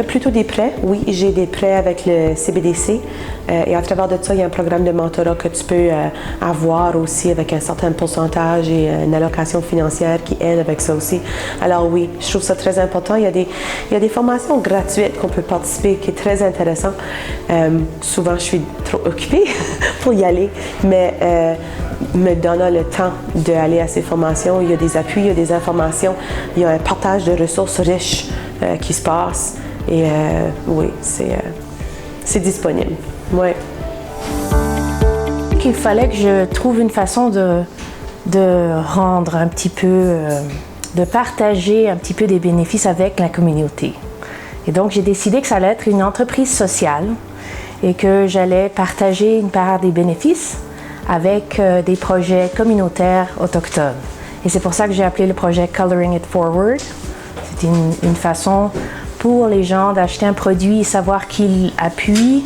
Plutôt des prêts, oui. J'ai des prêts avec le CBDC et à travers de ça, il y a un programme de mentorat que tu peux avoir aussi avec un certain pourcentage et une allocation financière qui aide avec ça aussi. Alors oui, je trouve ça très important. Il y a des formations gratuites qu'on peut participer qui est très intéressant. Souvent, je suis trop occupée pour y aller, mais me donnant le temps d'aller à ces formations, il y a des appuis, il y a des informations, il y a un partage de ressources riches qui se passe. Et oui, c'est disponible. Ouais. Il fallait que je trouve une façon de rendre un petit peu, de partager un petit peu des bénéfices avec la communauté. Et donc, j'ai décidé que ça allait être une entreprise sociale et que j'allais partager une part des bénéfices avec des projets communautaires autochtones. Et c'est pour ça que j'ai appelé le projet Coloring It Forward. C'est une façon pour les gens d'acheter un produit et savoir qu'ils appuient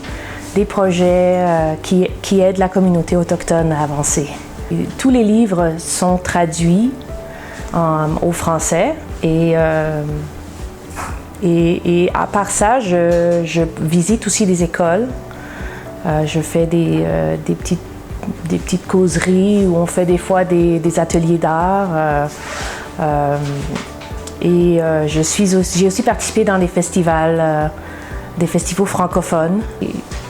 des projets qui aident la communauté autochtone à avancer. Tous les livres sont traduits au français et à part ça, je visite aussi des écoles. Je fais des petites causeries où on fait des fois des ateliers d'art. J'ai aussi participé dans des festivals francophones.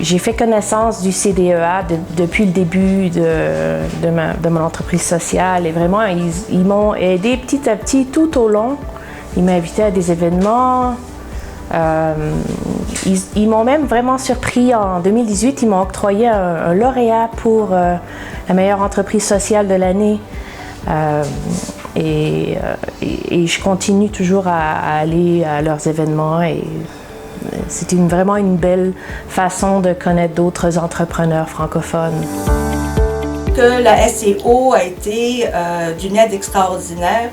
J'ai fait connaissance du CDEA depuis le début de mon entreprise sociale et vraiment, ils m'ont aidé petit à petit tout au long. Ils m'ont invité à des événements. Ils m'ont même vraiment surpris. En 2018, ils m'ont octroyé un lauréat pour la meilleure entreprise sociale de l'année. Et je continue toujours à aller à leurs événements et c'est vraiment une belle façon de connaître d'autres entrepreneurs francophones. Que la SCO a été d'une aide extraordinaire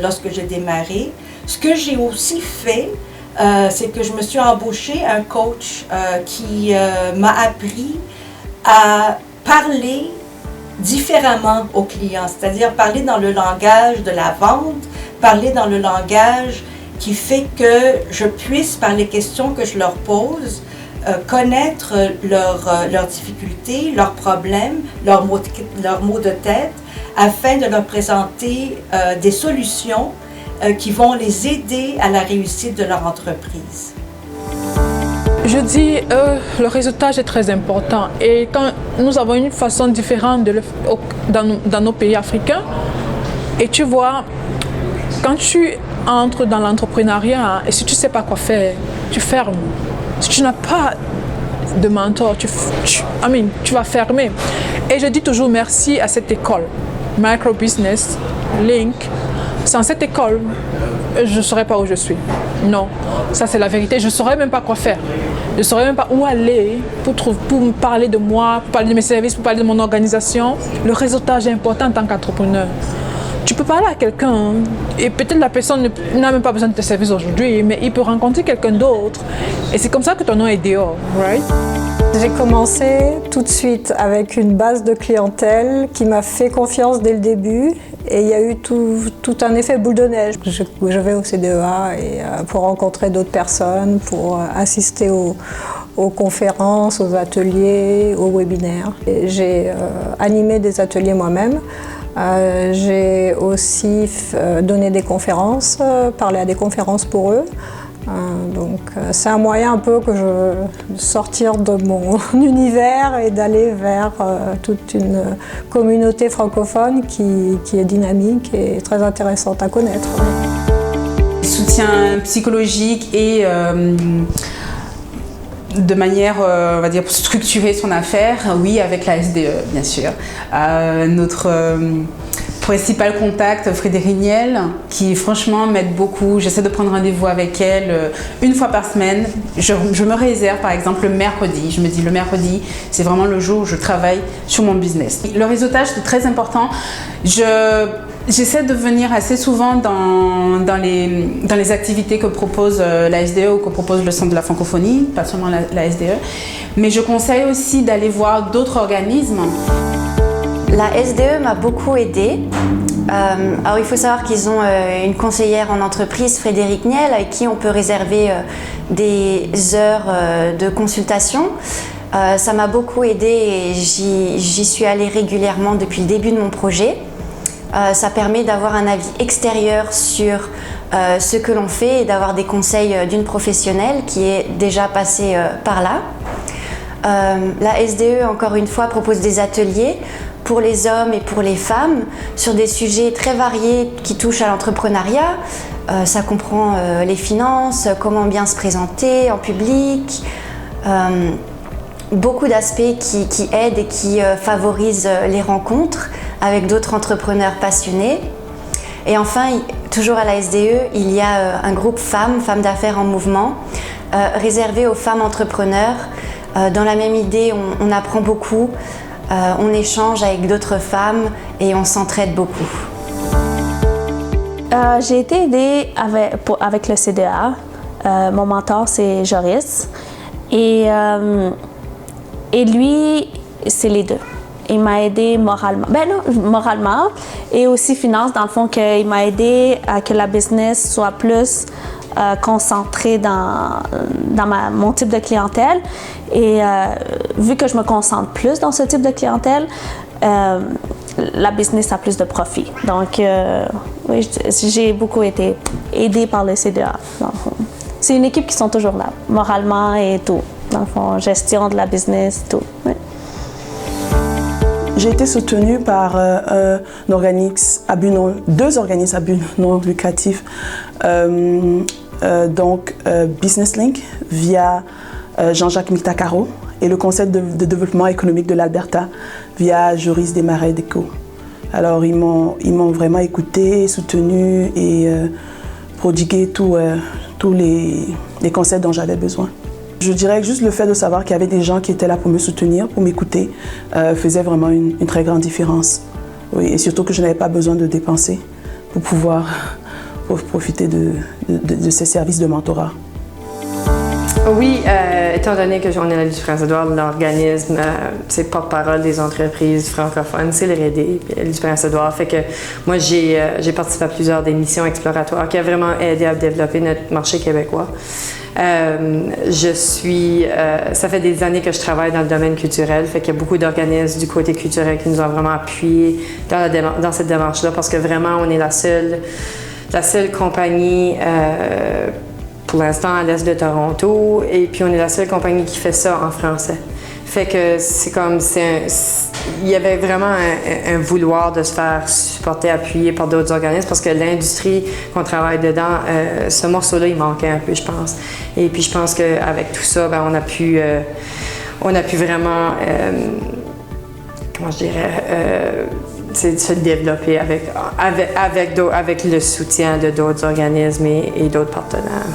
lorsque j'ai démarré. Ce que j'ai aussi fait, c'est que je me suis embauchée un coach qui m'a appris à parler différemment aux clients, c'est-à-dire parler dans le langage de la vente, parler dans le langage qui fait que je puisse, par les questions que je leur pose, connaître leurs difficultés, leurs problèmes, leurs maux de tête, afin de leur présenter des solutions qui vont les aider à la réussite de leur entreprise. Je dis, le réseautage est très important et quand nous avons une façon différente dans nos pays africains, et tu vois, quand tu entres dans l'entrepreneuriat et si tu ne sais pas quoi faire, tu fermes. Si tu n'as pas de mentor, tu vas fermer. Et je dis toujours merci à cette école, Micro Business Link. Sans cette école, je ne saurais pas où je suis. Non, ça c'est la vérité. Je ne saurais même pas quoi faire. Je ne saurais même pas où aller pour me parler de moi, pour parler de mes services, pour parler de mon organisation. Le réseautage est important en tant qu'entrepreneur. Tu peux parler à quelqu'un et peut-être la personne n'a même pas besoin de tes services aujourd'hui, mais il peut rencontrer quelqu'un d'autre. Et c'est comme ça que ton nom est dehors, right? J'ai commencé tout de suite avec une base de clientèle qui m'a fait confiance dès le début et il y a eu tout un effet boule de neige. Je vais au CDEA pour rencontrer d'autres personnes, pour assister aux conférences, aux ateliers, aux webinaires. J'ai animé des ateliers moi-même. J'ai aussi donné des conférences, parlé à des conférences pour eux. Donc c'est un moyen un peu que de sortir de mon univers et d'aller vers toute une communauté francophone qui est dynamique et très intéressante à connaître. Soutien psychologique et de manière, on va dire, pour structurer son affaire, oui, avec la SDE, bien sûr. Notre principal contact, Frédéric Niel, qui franchement m'aide beaucoup. J'essaie de prendre rendez-vous avec elle une fois par semaine. Je me réserve par exemple le mercredi. Je me dis le mercredi, c'est vraiment le jour où je travaille sur mon business. Le réseautage, c'est très important. J'essaie de venir assez souvent dans les activités que propose la SDE ou que propose le Centre de la francophonie, pas seulement la SDE, mais je conseille aussi d'aller voir d'autres organismes. La SDE m'a beaucoup aidée Alors il faut savoir qu'ils ont une conseillère en entreprise, Frédéric Niel, avec qui on peut réserver des heures de consultation. Ça m'a beaucoup aidée et j'y suis allée régulièrement depuis le début de mon projet. Ça permet d'avoir un avis extérieur sur ce que l'on fait et d'avoir des conseils d'une professionnelle qui est déjà passée par là. La SDE, encore une fois, propose des ateliers pour les hommes et pour les femmes sur des sujets très variés qui touchent à l'entrepreneuriat. Ça comprend les finances, comment bien se présenter en public, beaucoup d'aspects qui aident et qui favorisent les rencontres avec d'autres entrepreneurs passionnés. Et enfin, toujours à la SDE, il y a un groupe femmes d'affaires en mouvement, réservé aux femmes entrepreneurs. Dans la même idée, on apprend beaucoup, on échange avec d'autres femmes et on s'entraide beaucoup. J'ai été aidée avec le CDA. Mon mentor, c'est Joris. Et lui, c'est les deux. Il m'a aidé moralement. Moralement et aussi finance, dans le fond, qu'il m'a aidé à que la business soit plus concentrée dans mon type de clientèle. Et vu que je me concentre plus dans ce type de clientèle, la business a plus de profit. Donc, oui, j'ai beaucoup été aidée par le CDA, dans le fond. C'est une équipe qui sont toujours là, moralement et tout. Dans le fond, gestion de la business, tout. Oui. J'ai été soutenue par deux organismes à but non lucratif, donc Business Link via Jean-Jacques Mitacaro et le Conseil de développement économique de l'Alberta via Joris Desmarais-Deco. Alors ils m'ont vraiment écouté, soutenu et prodigué tous les conseils dont j'avais besoin. Je dirais que juste le fait de savoir qu'il y avait des gens qui étaient là pour me soutenir, pour m'écouter, faisait vraiment une très grande différence. Oui, et surtout que je n'avais pas besoin de dépenser pour pouvoir profiter de ces services de mentorat. Oui, étant donné que on est à l'Ulysse-Prince-Édouard, l'organisme, c'est porte-parole des entreprises francophones, c'est le RED, l'Ulysse-Prince-Édouard. Fait que moi, j'ai participé à plusieurs des missions exploratoires qui a vraiment aidé à développer notre marché québécois. Ça fait des années que je travaille dans le domaine culturel, fait qu'il y a beaucoup d'organismes du côté culturel qui nous ont vraiment appuyés dans cette démarche-là, parce que vraiment, on est la seule compagnie pour l'instant à l'est de Toronto, et puis on est la seule compagnie qui fait ça en français. Fait que il y avait vraiment un vouloir de se faire supporter, appuyer par d'autres organismes, parce que l'industrie qu'on travaille dedans, ce morceau-là, il manquait un peu, je pense. Et puis je pense qu'avec tout ça, on a pu vraiment, comment je dirais, se développer avec le soutien de d'autres organismes et d'autres partenaires.